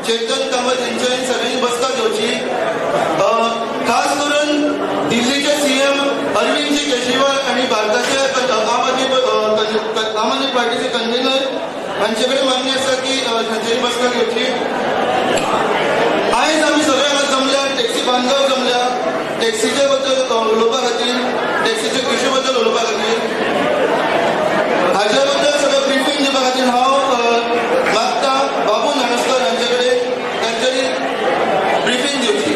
चेतन कामत यांच्यानी सगळ्यांनी बसका घेवची. खास करून दिल्लीचे सीएम अरविंदजी केजरीवाल आणि भारताचे आम आदमी पार्टीचे कन्व्हेनर हांचे कडेन मागणी आसा की तांच्यानी बसका घेवची. आयज आमी सगळे हांगा जमल्या, टॅक्सी बांधव जमल्या टॅक्सीचे बद्दल उलोवपा खातीर, टॅक्सीचे इश्यू बद्दल उलोवपा खातीर. हाचे बद्दल सगळं ब्रिफींग दिवपा खातीर हांव मागता बाबू नानस्कर हांचे कडेन तांच्यानी ब्रिफींग दिवची.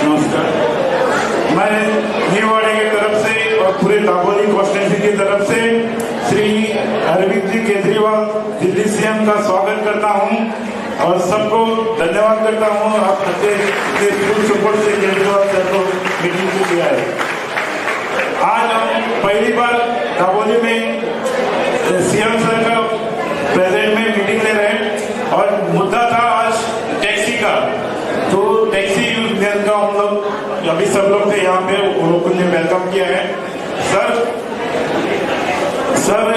नमस्कार, मैं नीवाड़े की तरफ से और पूरे दापोली कॉन्स्टिट्यूंसी की तरफ से श्री अरविंद जी केजरीवाल दिल्ली सीएम का स्वागत करता हूं और सबको धन्यवाद करता हूं. आप के फुल सपोर्ट से केजरीवाल सर को मीटिंग को किया है. आज हम पहली बार दापोली में सीएम सर का प्रेजेंट में मीटिंग ले रहे हैं और मुद्दा था आज टैक्सी का. तो टैक्सी यूनियन का हम लोग अभी सब लोग थे यहाँ पे, उन लोगों ने वेलकम किया है. सर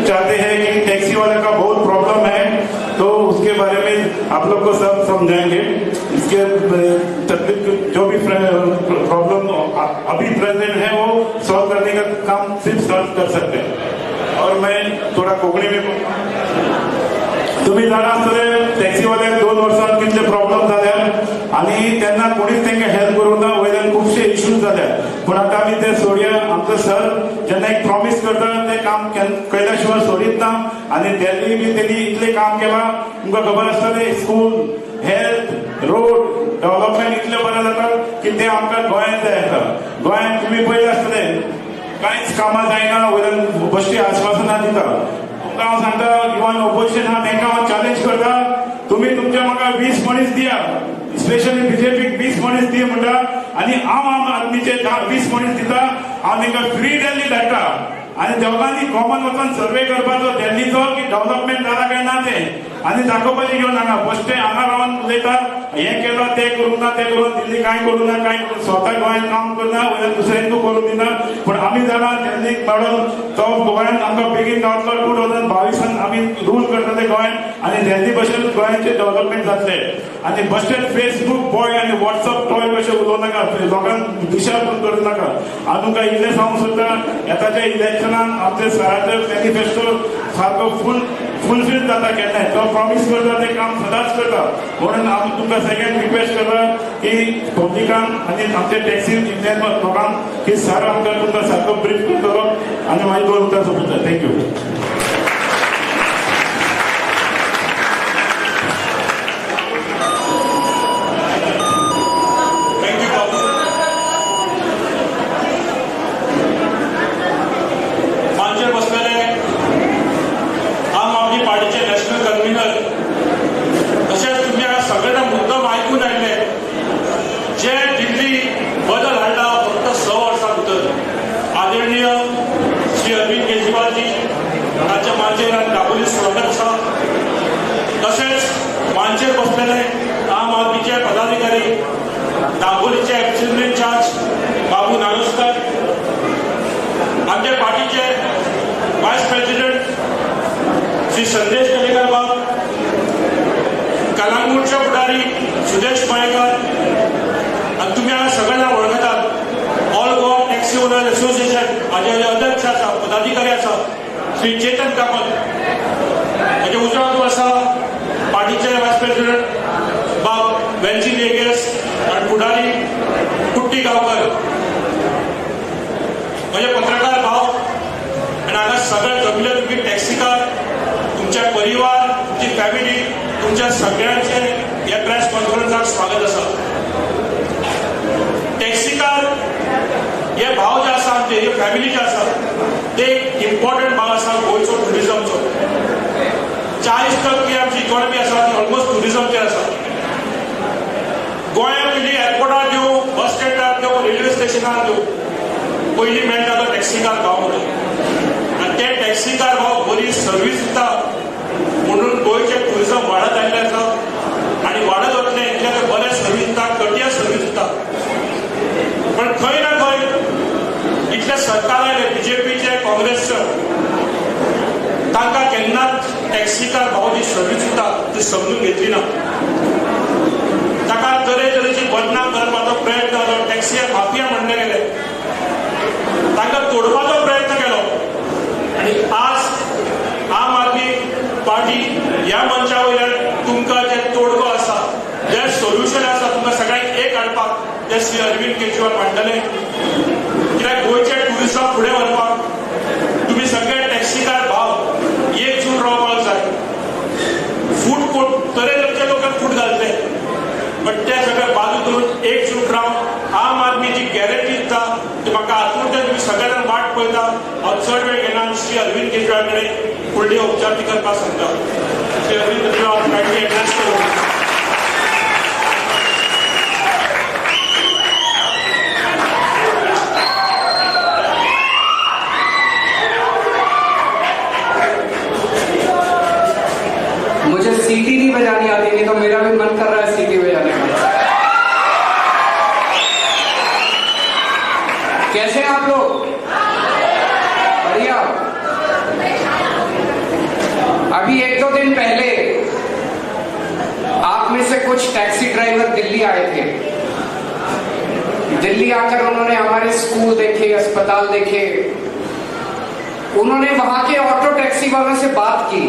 चाहते हैं कि टैक्सी वाले का बहुत प्रॉब्लम है, तो उसके बारे में आप लोग को सब समझाएंगे. इसके तकलीफ जो भी प्रॉब्लम अभी प्रेजेंट है वो सॉल्व करने का काम सिर्फ सर कर सकते हैं. और मैं थोड़ा कोकणी में तुम्ही जाणा आसतले टॅक्सीवाले 2 वर्सां कितले प्रॉब्लेम जाल्या आणि त्यांना कोणीच तांकां हेल्प करूंक ना. वयल्यान खुबशे इश्यूज जाल्या, पूण आतां आमी ते सोडया. आमचो सर जेन्ना एक प्रॉमिस करता ते काम केल्या शिवाय सोडीत ना. आणि दिल्ली बी तेणी इतलें काम केलां. तुमकां खबर आसतलें, स्कूल, हेल्थ, रोड डेव्हलपमेंट इतलें बरें जाता की ते आमकां गोंयांत जाय आसा. गोंयांत तुमी पळयलें आसतलें कांयच कामां जायना. वयल्यान बेश्टी आश्वासनां दिता. तुमकां हांव सांगता, इवन ऑपोजिशन आहा तांकां हांव चॅलेंज करता, तुम्ही तुमच्या म्हाका 20 मनीस दिया, स्पेशली बीजेपीक 20 मनीस दिया म्हणटा आणि आम आदमीचे 20 मनीस दिता. हांव तांकां फ्री दिल्ली धाडटा आणि दोगांनी कॉमन वचून सर्वे करपाचो दिल्लीचो की डेव्हलपमेंट जाला काय ना ते, आणि दाखोवपाचें घेवन हांगा बेश्टे हांगा रावन उलयता हें केलां तें करूं ना तें करून. दिल्ली कांय करूं ना, कांय स्वता गोंयांत काम करना, वयल्यान दुसऱ्यांक करूं दिना. पूण आमी जाणा दिल्लीक मेळून तो गोंयांत आमकां बेगीन गावतलो. 2022 आमी रूल करतले गोंयांत आणि दिल्ली भशेन गोंयांचें डेव्हलपमेंट जातलें. आणि बेश्टे फेसबूक बॉय आणि व्हॉट्सअप टॉय कशें उलोवं नाका, लोकांक दिशाभूल करूं नाका. हांव तुमकां इतलें सांगूंक सोदतां, येताच्या इलेक्शनान आमचे सराचो मॅनिफेस्टो सारको फुलफील जाता केन्नाय. तो प्रॉमिस करता तें काम सदांच करता. म्हणून हांव तुमकां सेकंड रिक्वेस्ट करता की पब्लिकान आनी आमचे टॅक्सी इंडियन लोकांक की सर आमकां तुमकां सारको ब्रीफ करतलो आनी मागीर 2 उतर सोंपयता. थँक्यू. श्री अरविंद केजरीवाल जी हांच्या मांचेर दापोली स्वागत आसा. तशेंच मांचेर बसलेले आम आदमीचे पदाधिकारी, दापोलीचे एक्सिक्युटिव्ह इन्चार्ज बाबू नानस्कर, आमच्या पार्टीचे वायस प्रेसिडेंट श्री संदेश केलेकर बाब, कलांगूटचे फुडारी सुदेश मयेकर, आणि तुम्ही हांगा सगळ्यांना वळखतात. All Goa taxi owner association हाजे अध्यक्ष आसा, पदाधिकारी आसा श्री चेतन कामत, हाजे उजव्या बाजूक आसा पार्टीचे वायस प्रेसिडेंट बाब वेलजी लेगेस आणि फुडारी कुट्टी गांवकर, म्हणजे पत्रकार भाव. आणि हांगा सगळे जमले तुम्ही टॅक्सीकार, तुमचे परिवार, तुमची फॅमिली, तुमच्या सगळ्यांचे या प्रेस कॉन्फरन्साक स्वागत आसा. टॅक्सीकार हे भाव जे आसा आमचे, हे फॅमिली जे आसा ते एक इम्पॉर्टंट भाग आसा गोंयचो टुरिझमचो. 40% आमची इकॉनॉमी आसा ती ऑलमोस्ट टुरिझमचेर आसा. गोंयांत पयलीं एअरपोर्टार दिवं, बस स्टँडार दिवं, रेल्वे स्टेशनार दिवं, पयलीं मेळटा तो टॅक्सीकार भाव म्हणून. आनी ते टॅक्सीकार भाव बरी सर्वीस दिता म्हणून गोंयचें टुरिझम वाडत आयिल्लें आसा आनी वाडत वतलें. इतलें ते बरें सर्वीस दिता, कटिया सर्वीस दिता. पण खंय ना खंय इतले सरकार आयले, बीजेपीचे, काँग्रेसचं तांकां केन्नाच टॅक्सीकार भाव जी सर्वीस दिता ती समजून घेतली ना. ताका तरेतरेची बदनाम करपाचो प्रयत्न जालो, टॅक्सी माफिया म्हणले गेले, तांकां तोडपाचो प्रयत्न केलो. आनी आज आम आदमी पार्टी ह्या मंचा वयल्यान तुमकां जे तोडगो आसा, जे सोल्युशन आसा तुमकां सगळ्यांक एक हाडपाक जे श्री अरविंद केजरीवाल मांडटले. कित्याक गोंयचे ट्युरिस्टांक फुडें व्हरपाक तुम्ही सगळे टॅक्सीकार भाव एकजूट रावपाक जाय. फूट तरेतरेचे लोकांक फूट घालतले, बट ते सगळे बाजू करून एकजूट रावन आम आदमीची गॅरंटी दिता ती म्हाका आतून तुम्ही सगळे जाण वाट पळयता. हांव चड वेळ घेना, श्री अरविंद केजरीवाल कडेन फुडली औपचारीक करपाक सांगता. श्री अरविंद केजरीवाल कायंडली एड्रेस करून. मुझे सीटी नहीं बजानी आती, नहीं तो मेरा भी मन कर रहा है सीटी बजाने का. कैसे हैं आप लोग? बढ़िया. अभी 1-2 दिन पहले आप में से कुछ टैक्सी ड्राइवर दिल्ली आए थे. दिल्ली आकर उन्होंने हमारे स्कूल देखे, अस्पताल देखे, उन्होंने वहां के ऑटो टैक्सी वालों से बात की.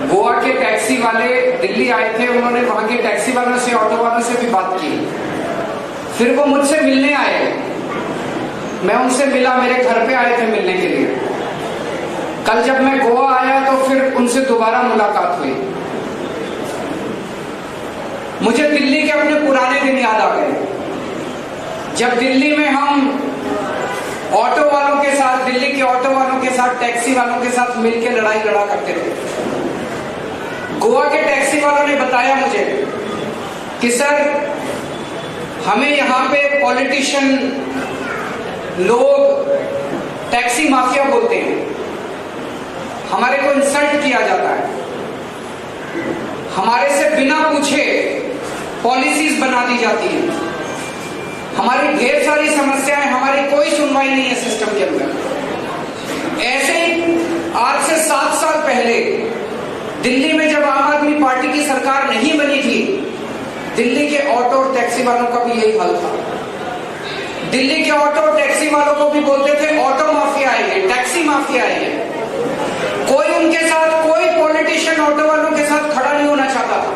गोवा के टैक्सी वाले दिल्ली आए थे, उन्होंने वहां के टैक्सी वालों से, ऑटो वालों से भी बात की. फिर वो मुझसे मिलने आए, मैं उनसे मिला, मेरे घर पे आए थे मिलने के लिए. कल जब मैं गोवा आया तो फिर उनसे दोबारा मुलाकात हुई. मुझे दिल्ली के अपने पुराने दिन याद आ गए, जब दिल्ली में हम ऑटो वालों के साथ, दिल्ली के ऑटो वालों के साथ, टैक्सी वालों के साथ मिलकर लड़ाई लड़ा करते थे. गोवा के टैक्सी वालों ने बताया मुझे कि सर, हमें यहाँ पे पॉलिटिशियन लोग टैक्सी माफिया बोलते हैं, हमारे को इंसल्ट किया जाता है, हमारे से बिना पूछे पॉलिसीज बना दी जाती हैं, हमारी ढेर सारी समस्याएं, हमारी कोई सुनवाई नहीं है सिस्टम के अंदर. ऐसे ही आज से 7 साल पहले दिल्ली में जब आम आदमी पार्टी की सरकार नहीं बनी थी, दिल्ली के ऑटो और टैक्सी वालों का भी यही हाल था. दिल्ली के ऑटो और टैक्सी वालों को भी बोलते थे ऑटो माफिया आएंगे, टैक्सी माफिया आएंगे. कोई उनके साथ, कोई पॉलिटिशियन ऑटो वालों के साथ खड़ा नहीं होना चाहता था,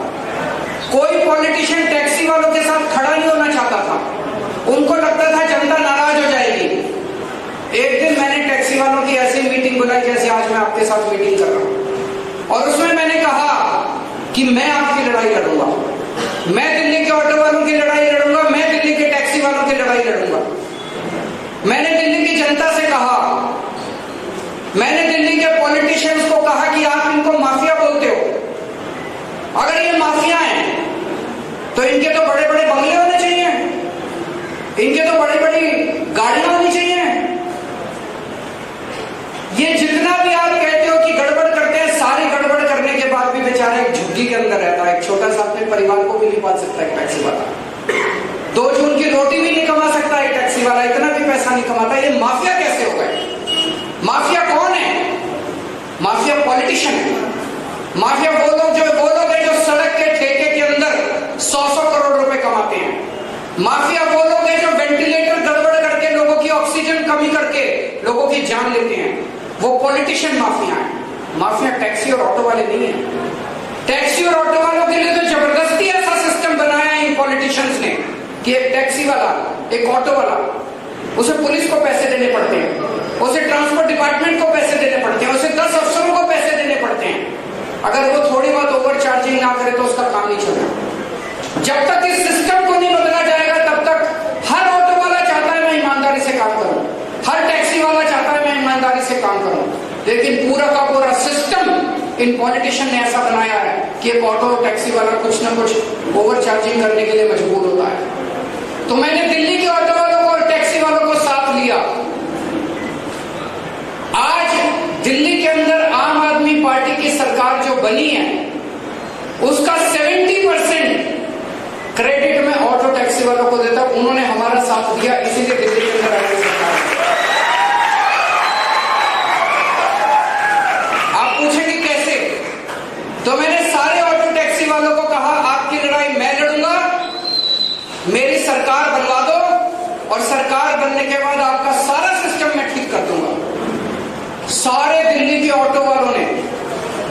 कोई पॉलिटिशियन टैक्सी वालों के साथ खड़ा नहीं होना चाहता था. उनको लगता था जनता नाराज हो जाएगी. एक दिन मैंने टैक्सी वालों की ऐसी मीटिंग बुलाई जैसे आज मैं आपके साथ मीटिंग कर रहा हूं, और उसमें मैंने कहा कि मैं आपकी लड़ाई लड़ूंगा, मैं दिल्ली के ऑटो वालों की लड़ाई लड़ूंगा, मैं दिल्ली के टैक्सी वालों की लड़ाई लड़ूंगा. मैंने दिल्ली की जनता से कहा, मैंने दिल्ली के पॉलिटिशियंस को कहा कि आप इनको माफिया बोलते हो, अगर ये माफिया हैं तो इनके तो बड़े बड़े बंगले होने चाहिए, इनके तो बड़ी बड़ी गाड़ियां होनी चाहिए. ये जितना भी आप कहते हो कि गड़बड़ करते हैं, सारी गड़बड़ करने के बाद भी बेचारा एक झुग्गी के अंदर रहता है. एक छोटा सा अपने परिवार को भी नहीं पाल सकता एक टैक्सी वाला, 2 जून की रोटी भी नहीं कमा सकता एक टैक्सी वाला, इतना भी पैसा नहीं कमाता. ये माफिया कैसे हो गए? माफिया कौन है? माफिया पॉलिटिशियन है. माफिया वो लोग हैं जो सड़क के ठेके के अंदर 100 करोड़ रुपए कमाते हैं. माफिया वो लोग हैं जो वेंटिलेटर गड़बड़ करके, लोगों की ऑक्सीजन कमी करके लोगों की जान लेते हैं. वो पॉलिटिशियन माफिया है. माफिया टैक्सी और ऑटो वाले नहीं है. टैक्सी और ऑटो वालों के लिए तो जबरदस्ती ऐसा सिस्टम बनाया है इन पॉलिटिशियंस ने कि एक टैक्सी वाला, एक ऑटो वाला, उसे पुलिस को पैसे देने पड़ते हैं, उसे ट्रांसपोर्ट डिपार्टमेंट को पैसे देने पड़ते हैं, उसे 10 अफसरों को पैसे देने पड़ते हैं. अगर वो थोड़ी बहुत ओवर चार्जिंग ना करे तो उसका काम नहीं चलेगा. जब तक इस सिस्टम को नहीं बदला जाएगा तब तक हर ऑटो वाला चाहता है मैं ईमानदारी से काम करूं, हर टैक्सी वाला चाहता है मैं ईमानदारी से काम करूं, लेकिन पूरा का पूरा सिस्टम इन पॉलिटिशियन ने ऐसा बनाया है कि एक ऑटो टैक्सी वाला कुछ ना कुछ ओवर चार्जिंग करने के लिए मजबूर होता है. तो मैंने दिल्ली के ऑटो वालों को और टैक्सी वालों को साथ लिया. आज दिल्ली के अंदर आम आदमी पार्टी की सरकार जो बनी है उसका 70% क्रेडिट में ऑटो टैक्सी वालों को देता. उन्होंने हमारा साथ दिया, इसीलिए दिल्ली के अंदर आगे सरकार. बनने के बाद आपका सारा सिस्टम मैं ठीक कर दूंगा। सारे दिल्ली के ऑटो वालों ने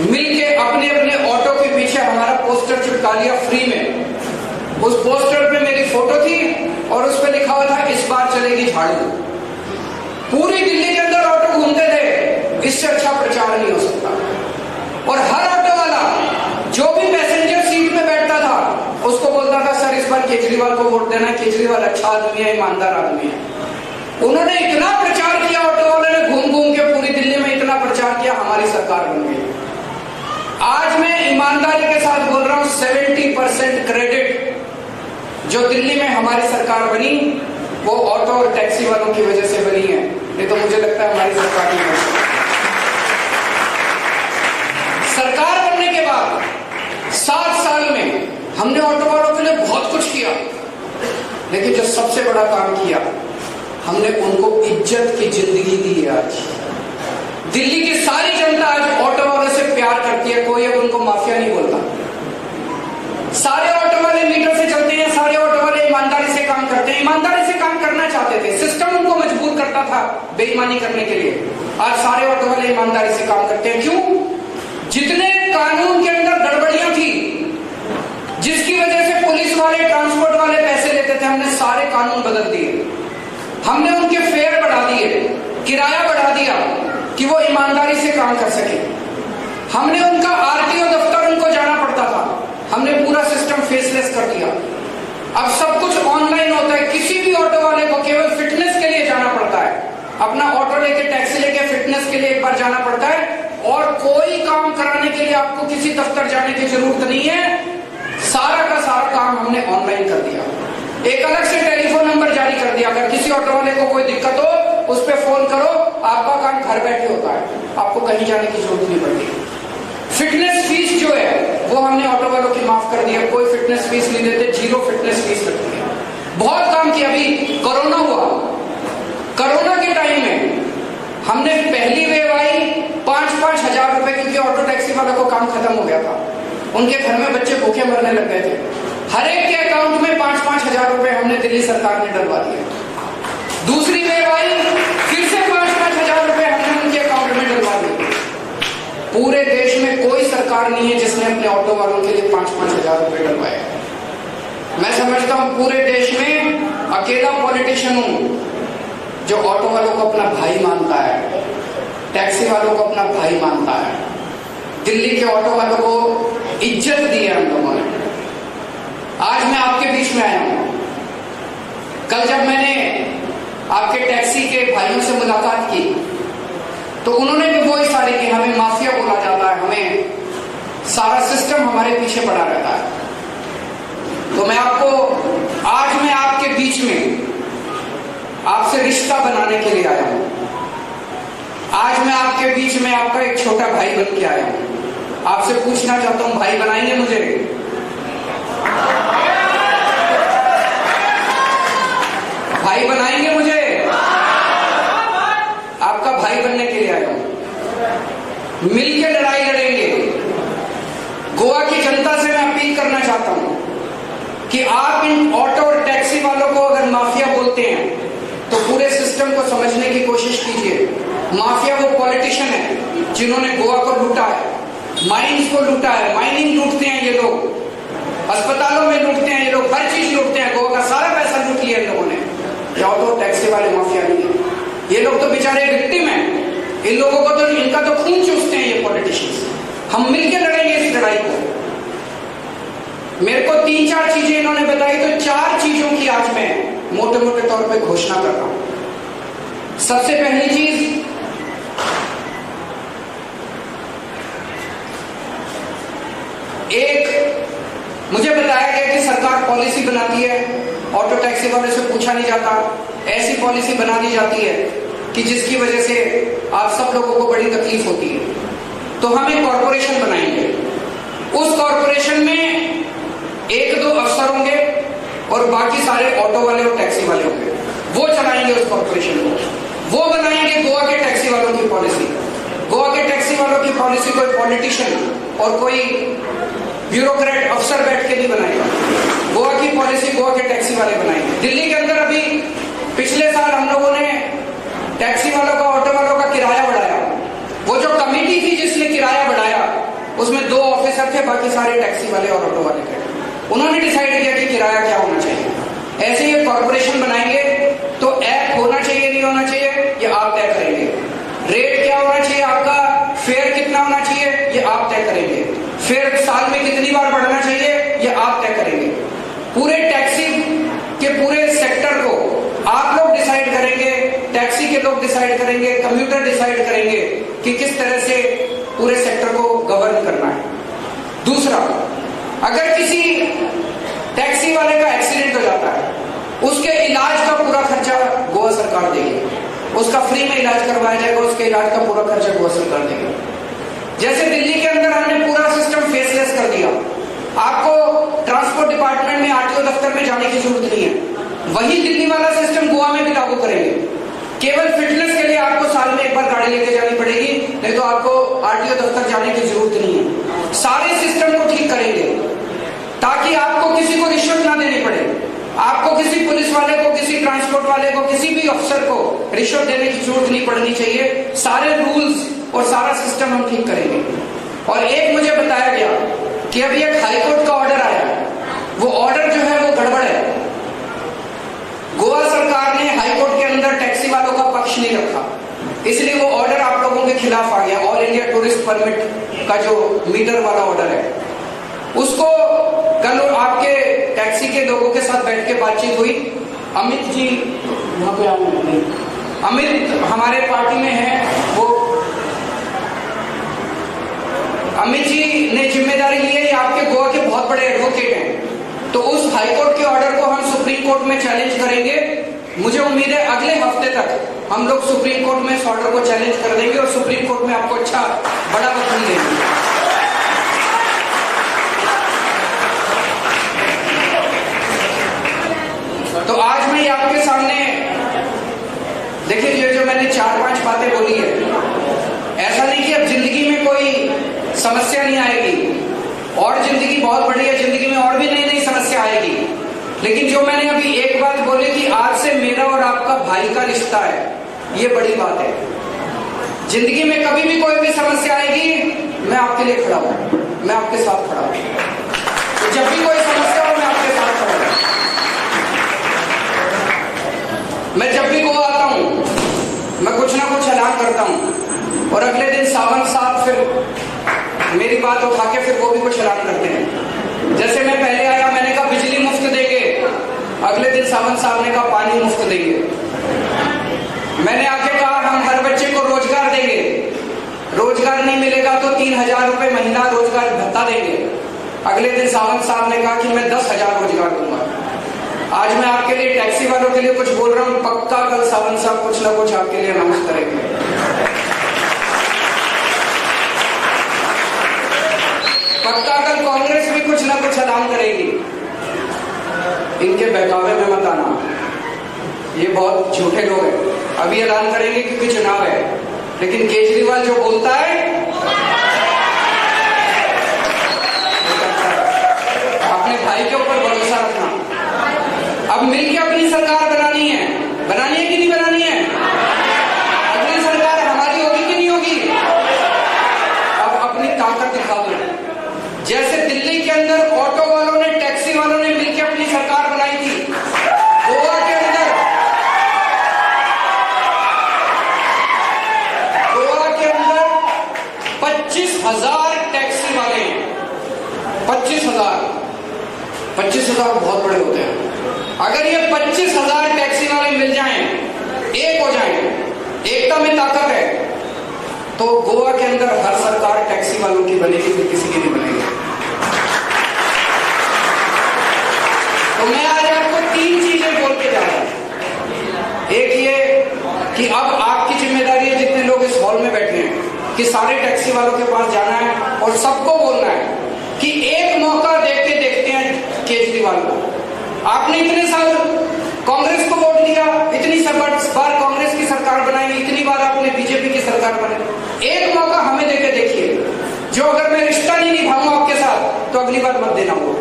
मिलके अपने अपने ऑटो के पीछे हमारा पोस्टर चिपका लिया फ्री में। उस पोस्टर पे मेरी फोटो थी और उस पे लिखा हुआ था इस बार चलेगी झाड़ू। पूरी दिल्ली के अंदर ऑटो घूमते थे, इससे अच्छा प्रचार नहीं हो सकता। और हर ऑटो वाला जो भी पैसेंजर सीट में बैठता था उसको बोलता था सर इस बार केजरीवाल को वोट देना, केजरीवाल अच्छा आदमी है, ईमानदार आदमी है। उन्होंने इतना प्रचार किया, ऑटो वालों ने घूम घूम के पूरी दिल्ली में इतना प्रचार किया, हमारी सरकार बन गई। आज मैं ईमानदारी के साथ बोल रहा हूं 70% क्रेडिट जो दिल्ली में हमारी सरकार बनी वो ऑटो और टैक्सी वालों की वजह से बनी है, नहीं तो मुझे लगता है हमारी सरकार नहीं बनी। सरकार बनने के बाद 7 साल में हमने ऑटो वालों के लिए बहुत कुछ किया, लेकिन जो सबसे बड़ा काम किया हमने उनको इज्जत की जिंदगी दी है। आज दिल्ली की सारी जनता आज ऑटो वालों से प्यार करती है, कोई अब उनको माफिया नहीं बोलता। सारे ऑटो वाले मीटर से चलते हैं, सारे ऑटो वाले ईमानदारी से काम करते हैं, ईमानदारी से काम करना चाहते थे, सिस्टम उनको मजबूर करता था बेईमानी करने के लिए। आज सारे ऑटो वाले ईमानदारी से काम करते हैं। क्यों? जितने कानून के अंदर गड़बड़ियां थी, जिसकी वजह से पुलिस वाले ट्रांसपोर्ट वाले पैसे लेते थे, हमने सारे कानून बदल दिए। हमने उनके फेयर बढ़ा दिए, किराया बढ़ा दिया कि वो ईमानदारी से काम कर सके। हमने उनका आरटीओ दफ्तर उनको जाना पड़ता था, हमने पूरा सिस्टम फेसलेस कर दिया। अब सब कुछ ऑनलाइन होता है। किसी भी ऑटो वाले को केवल फिटनेस के लिए जाना पड़ता है, अपना ऑटो लेके टैक्सी लेके फिटनेस के लिए एक बार जाना पड़ता है, और कोई काम कराने के लिए आपको किसी दफ्तर जाने की जरूरत नहीं है। सारा का सारा काम हमने ऑनलाइन कर दिया। एक अलग से टेलीफोन नंबर जारी कर दिया, अगर किसी ऑटो वाले को कोई दिक्कत हो उस पर फोन करो, आपका काम घर बैठे होता है, आपको कहीं जाने की जरूरत नहीं पड़ती। फिटनेस फीस जो है वो हमने ऑटो वालों की माफ कर दी है, कोई फिटनेस फीस नहीं देते, 0 फिटनेस फीस रखती है। बहुत काम किया। अभी कोरोना हुआ, कोरोना के टाइम में हमने पहली वेव आई 5-5 हजार रुपए, क्योंकि ऑटो टैक्सी वालों को काम खत्म हो गया था, उनके घर में बच्चे भूखे मरने लग गए थे। हर एक के अकाउंट में 5-5 हजार रुपए हमने दिल्ली सरकार ने डलवा दिए। दूसरी वेव आई, फिर से 5-5 हजार रुपए हमने उनके अकाउंट में डलवा दिए। पूरे देश में कोई सरकार नहीं है जिसने अपने ऑटो वालों के लिए 5-5 हजार रुपए डलवाए। मैं समझता हूं पूरे देश में अकेला पॉलिटिशियन हूं जो ऑटो वालों को अपना भाई मानता है, टैक्सी वालों को अपना भाई मानता है। दिल्ली के ऑटो वालों को इज्जत दी है हम लोगों ने। आज मैं आपके बीच में आया हूं। कल जब मैंने आपके टैक्सी के भाइयों से मुलाकात की तो उन्होंने भी वो इशारे की, हमें माफिया बोला जाता है, हमें सारा सिस्टम हमारे पीछे पड़ा रहता है। तो मैं आपके बीच में आपसे रिश्ता बनाने के लिए आया हूं। आज मैं आपके बीच में आपका एक छोटा भाई बन के आया हूं। आपसे पूछना चाहता हूं, भाई बनाएंगे मुझे? भाई बनाएंगे मुझे? आपका भाई बनने के लिए आया हूं। मिलकर लड़ाई लड़ेंगे। गोवा की जनता से मैं अपील करना चाहता हूं कि आप इन ऑटो और टैक्सी वालों को अगर माफिया बोलते हैं तो पूरे सिस्टम को समझने की कोशिश कीजिए। माफिया वो पॉलिटिशियन है जिन्होंने गोवा को लूटा है, माइंस को लूटा है। माइनिंग लूटते हैं ये लोग, अस्पतालों में लूटते हैं ये लोग, हर चीज लूटते हैं। गोवा का सारा पैसा लूट लिया इन लोगों ने। ये ऑटो टैक्सी वाले माफिया नहीं है, ये लोग तो बेचारे विक्टिम हैं। इन लोगों को तो इनका तो खून चूसते हैं ये पॉलिटिशियंस। हम मिलकर लड़ेंगे इस लड़ाई को। मेरे को 3-4 चीजें इन्होंने बताई, तो 4 चीजों की आज मैं मोटे मोटे तौर पे घोषणा कर रहा हूं। सबसे पहली चीज, मुझे बताया गया कि सरकार पॉलिसी बनाती है, ऑटो टैक्सी वाले से पूछा नहीं जाता, ऐसी पॉलिसी बना दी जाती है कि जिसकी वजह से आप सब लोगों को बड़ी तकलीफ होती है। तो हम एक कॉरपोरेशन बनाएंगे। उस कॉरपोरेशन में 1-2 अफसर होंगे और बाकी सारे ऑटो वाले और टैक्सी वाले होंगे। वो चलाएंगे उस कॉरपोरेशन को। वो बनाएंगे गोवा के टैक्सी वालों की पॉलिसी। गोवा के टैक्सी वालों की पॉलिसी कोई पॉलिटिशियन और कोई ब्यूरोक्रेट अफसर बैठ के नहीं बनाएगा। गोवा की पॉलिसी गोवा के टैक्सी वाले बनाएंगे। दिल्ली के अंदर अभी पिछले साल हम लोग टैक्सी वालों का, ऑटो वालों का किराया बढ़ाया। वो जो कमेटी थी जिसने किराया बढ़ाया, उसमें 2 ऑफिसर थे, बाकी सारे टैक्सी वाले और ऑटो वाले थे। उन्होंने डिसाइड किया कि किराया क्या होना चाहिए। ऐसे ही कॉर्पोरेशन बनाएंगे तो ऐप होना चाहिए नहीं होना चाहिए ये आप तय करेंगे। रेट क्या होना चाहिए आपका, फेयर कितना होना चाहिए ये आप तय करेंगे। फेयर साल में कितनी बार बढ़ना चाहिए ये आप तय करेंगे। पूरे टैक्सी के पूरे सेक्टर को आप लोग डिसाइड करेंगे, टैक्सी के लोग डिसाइड करेंगे, कंप्यूटर डिसाइड करेंगे कि किस तरह से पूरे सेक्टर को गवर्न करना है। दूसरा, अगर किसी टैक्सी वाले का एक्सीडेंट हो जाता है, उसके इलाज का पूरा खर्चा गोवा सरकार देगी। उसका फ्री में इलाज करवाया जाएगा, उसके इलाज का पूरा खर्चा गोवा सरकार देगी। जैसे दिल्ली के अंदर हमने पूरा सिस्टम फेसलेस कर दिया, आपको ट्रांसपोर्ट डिपार्टमेंट में आरटीओ दफ्तर में जाने की जरूरत नहीं है। वही दिल्ली वाला सिस्टम गोवा में भी लागू करेंगे। केवल फिटनेस के लिए आपको साल में एक बार गाड़ी लेके जानी पड़ेगी, नहीं तो आपको आरटीओ दफ्तर जाने की जरूरत नहीं है। सारे सिस्टम को ठीक करेंगे ताकि आपको किसी को रिश्वत ना देनी पड़े, आपको किसी पुलिस वाले को, किसी ट्रांसपोर्ट वाले को, किसी भी अफसर को रिश्वत देने की जरूरत नहीं पड़नी चाहिए। सारे रूल्स और सारा सिस्टम हम ठीक करेंगे। और एक मुझे बताया गया कि अभी एक हाईकोर्ट का ऑर्डर आया है, वो ऑर्डर जो है वो गड़बड़ है। गोवा सरकार ने हाईकोर्ट के अंदर टैक्सी वालों का पक्ष नहीं रखा, इसलिए वो ऑर्डर आप लोगों के खिलाफ आ गया। ऑल इंडिया टूरिस्ट परमिट का जो मीटर वाला ऑर्डर है, उसको कल आपके टैक्सी के लोगों के साथ बैठ के बातचीत हुई। अमित जी वहां पे आए, अमित हमारे पार्टी में है, वो अमित जी ने जिम्मेदारी ली है, ये आपके गोवा के बहुत बड़े एडवोकेट हैं। तो उस हाईकोर्ट के ऑर्डर को हम सुप्रीम कोर्ट में चैलेंज करेंगे। मुझे उम्मीद है अगले हफ्ते तक हम लोग सुप्रीम कोर्ट में इस ऑर्डर को चैलेंज कर देंगे और सुप्रीम कोर्ट में आपको अच्छा बड़ा वकील देंगे। तो आज मैं आपके सामने देखिए, ये जो मैंने 4-5 बातें बोली है, ऐसा नहीं कि अब जिंदगी में कोई समस्या नहीं आएगी, और जिंदगी बहुत बड़ी है, जिंदगी में और भी नई नई समस्या आएगी। लेकिन जो मैंने अभी एक बात बोली कि आज से मेरा और आपका भाई का रिश्ता है, ये बड़ी बात है। जिंदगी में कभी भी कोई भी समस्या आएगी, मैं आपके लिए खड़ा हूं, मैं आपके साथ खड़ा हूं। तो जब भी कोई समस्या हो, मैं आपके साथ खड़ा हूं। मैं जब भी गोवा आता हूं, मैं कुछ ना कुछ ऐलान करता हूं, और अगले दिन सावंत साहब फिर मेरी बात उठा के फिर वो भी कुछ ऐलान करते हैं। जैसे मैं पहले आया, मैंने कहा बिजली मुफ्त देंगे, अगले दिन सावंत साहब ने कहा पानी मुफ्त देंगे। मैंने आके कहा हम हर बच्चे को रोजगार देंगे, रोजगार नहीं मिलेगा तो 3000 रुपए महीना रोजगार भत्ता देंगे। अगले दिन सावंत साहब ने कहा कि मैं 10,000 रोजगार दूंगा। आज मैं आपके लिए टैक्सी वालों के लिए कुछ बोल रहा हूं, पक्का कल सावंत साहब कुछ ना कुछ आपके लिए अनाउंस करेंगे। पक्का कल कांग्रेस भी कुछ ना कुछ ऐलान करेगी। इनके बहकावे में मत आना, ये बहुत झूठे लोग हैं। अभी ऐलान करेंगे क्योंकि चुनाव है, लेकिन केजरीवाल जो बोलता है अपने भाई के ऊपर भरोसा रखना। अब मिलके अपनी सरकार बनानी है कि नहीं बनानी है? अगली सरकार हमारी होगी कि नहीं होगी? अब अपनी ताकत दिखा दो। जैसे दिल्ली के अंदर ऑटो वालों ने, टैक्सी वालों ने मिलकर अपनी सरकार बनाई थी, गोवा के अंदर 25,000 टैक्सी वाले हैं। 25,000 बहुत बड़े होते हैं। अगर ये 25,000 टैक्सी वाले मिल जाएं, एक हो जाएं, एकता में ताकत है, तो गोवा के अंदर हर सरकार टैक्सी वालों की बनेगी, फिर किसी की नहीं बनेगी। तो मैं आज आपको 3 चीजें बोल के जा रहा हूं। एक ये कि अब आपकी जिम्मेदारी है, जितने लोग इस हॉल में बैठे हैं, कि सारे टैक्सी वालों के पास जाना है और सबको बोलना है कि एक मौका देके देखते हैं केजरीवाल को। आपने इतने साल कांग्रेस को वोट दिया, इतनी बार कांग्रेस की सरकार बनाई, इतनी बार आपने बीजेपी की सरकार बनाई, एक मौका हमें देके देखिए। जो अगर मैं रिश्ता नहीं निभाऊंगा आपके साथ तो अगली बार मत देना वो।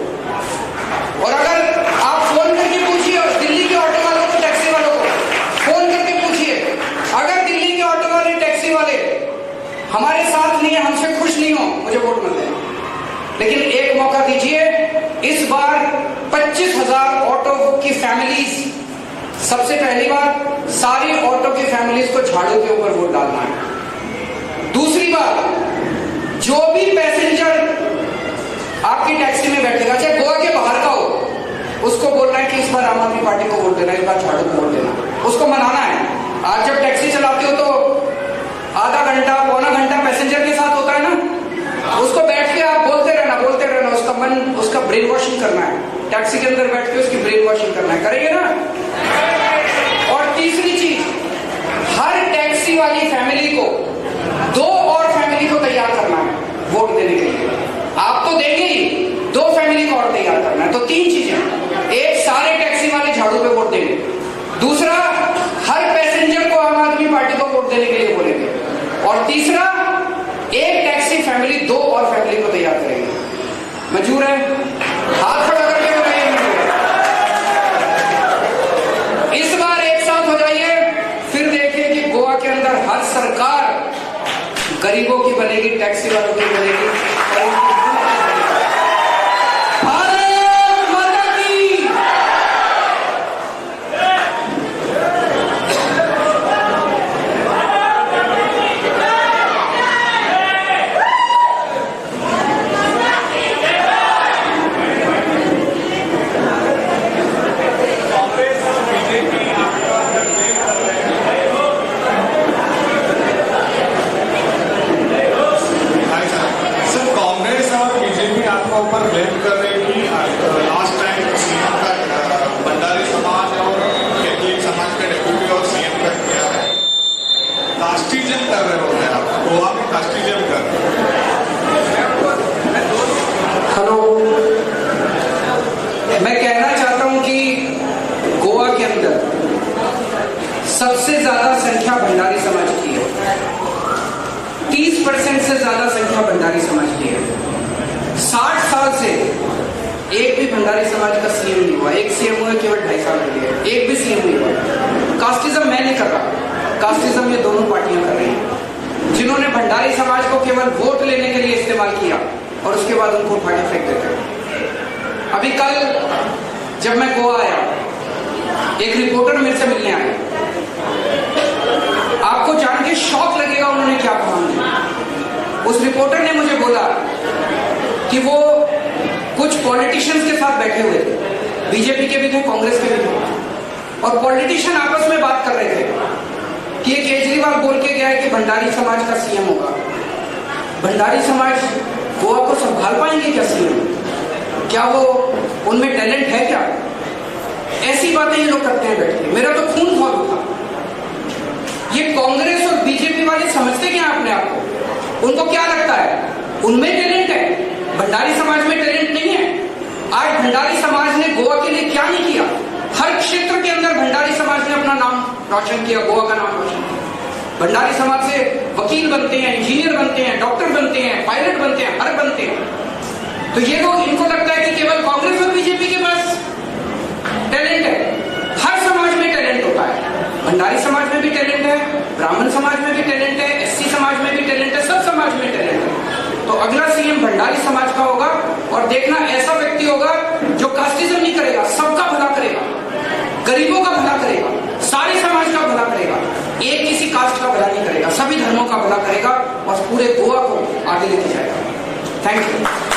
और अगर आप फोन करके पूछिए दिल्ली के ऑटो वालों को, टैक्सी वालों को फोन करके पूछिए, अगर मौका दीजिए। इस बार 25,000 ऑटो की फैमिलीज, सबसे पहली बात सारी ऑटो की फैमिलीज को झाड़ू के ऊपर वोट डालना है। दूसरी बात, जो भी पैसेंजर आपकी टैक्सी में बैठेगा, चाहे गोवा के बाहर का हो, उसको बोलना है कि इस बार आम आदमी पार्टी को वोट देना, इस बार झाड़ू को वोट देना, उसको मनाना है। आज जब टैक्सी चलाते हो तो आधा घंटा पौना घंटा पैसेंजर के साथ होता है ना, उसको बैठ के आप बोलते रहना, उसका मन, उसका ब्रेन वॉशिंग करना है, टैक्सी के अंदर बैठ के उसकी ब्रेन वॉशिंग करना है, करेंगे ना। और तीसरी चीज, हर टैक्सी वाली फैमिली को 2 और फैमिली को तैयार करना है वोट देने के लिए। आप तो देंगे ही, 2 फैमिली को और तैयार करना है। तो 3 चीजें, एक सारे टैक्सी वाले झाड़ू पे वोट देंगे, दूसरा हर पैसेंजर को आम आदमी पार्टी को वोट देने के लिए बोलेंगे, और तीसरा एक टैक्सी फैमिली 2 और फैमिली को तैयार करेंगे। मंजूर है? हाथ खड़ा करके बताइए मंजूर। इस बार एक साथ हो जाइए, फिर देखिए कि गोवा के अंदर हर सरकार गरीबों की बनेगी, टैक्सी वालों की बनेगी। भारत माता की। ऊपर ब्लेम कर रहे हैं कि लास्ट टाइम सीएम का भंडारी समाज और कैथलिक समाज का डेप्यूटी और सीएम का किया है, कास्टिज्म कर रहे होते हैं आप, गोवा में कास्टिज्म कर रहे हैं। हेलो, मैं कहना चाहता हूं कि गोवा के अंदर सबसे ज्यादा संख्या भंडारी समाज की है, 30% से ज्यादा संख्या भंडारी समाज की है। 60 साल से एक भी भंडारी समाज का सीएम नहीं हुआ, एक सीएम हुआ केवल 2.5 साल के लिए, एक भी सीएम नहीं हुआ। कास्टिज्म मैं नहीं कर रहा, कास्टिज्म ये दोनों पार्टियां कर रही हैं, जिन्होंने भंडारी समाज को केवल वोट लेने के लिए इस्तेमाल किया और उसके बाद उनको उठा के फेंक देते हैं। अभी कल जब मैं गोवा आया, एक रिपोर्टर मेरे से मिलने आया, आपको जान के शौक लगेगा उन्होंने क्या कहा। उस रिपोर्टर ने मुझे बोला कि वो कुछ पॉलिटिशियंस के साथ बैठे हुए थे, बीजेपी के भी थे, कांग्रेस के भी थे, और पॉलिटिशियन आपस में बात कर रहे थे कि ये केजरीवाल बोल के गया है कि भंडारी समाज का सीएम होगा। भंडारी समाज गोवा को संभाल पाएंगे क्या सीएम? क्या वो, उनमें टैलेंट है क्या? ऐसी बातें ये लोग करते हैं बैठ के। मेरा तो खून खौल उठा। ये कांग्रेस और बीजेपी वाले समझते क्या अपने आप को? उनको क्या लगता है उनमें टैलेंट है, भंडारी समाज में टैलेंट नहीं है? आज भंडारी समाज ने गोवा के लिए क्या नहीं किया? हर क्षेत्र के अंदर भंडारी समाज ने अपना नाम रोशन किया, गोवा का नाम रोशन किया। भंडारी समाज से वकील बनते हैं, इंजीनियर बनते हैं, डॉक्टर बनते हैं, पायलट बनते हैं, हर बनते हैं। तो ये लोग, इनको लगता है कि केवल कांग्रेस और बीजेपी के पास टैलेंट है। हर समाज में टैलेंट होता है, भंडारी समाज में भी टैलेंट है, ब्राह्मण समाज में भी टैलेंट है, एससी समाज में भी टैलेंट है, सब समाज में टैलेंट है। तो अगला सीएम भंडारी समाज का होगा, और देखना ऐसा व्यक्ति होगा जो कास्टिज्म नहीं करेगा, सबका भला करेगा, गरीबों का भला करेगा, सारे समाज का भला करेगा, एक किसी कास्ट का भला नहीं करेगा, सभी धर्मों का भला करेगा और पूरे गोवा को आगे लेके जाएगा। Thank you.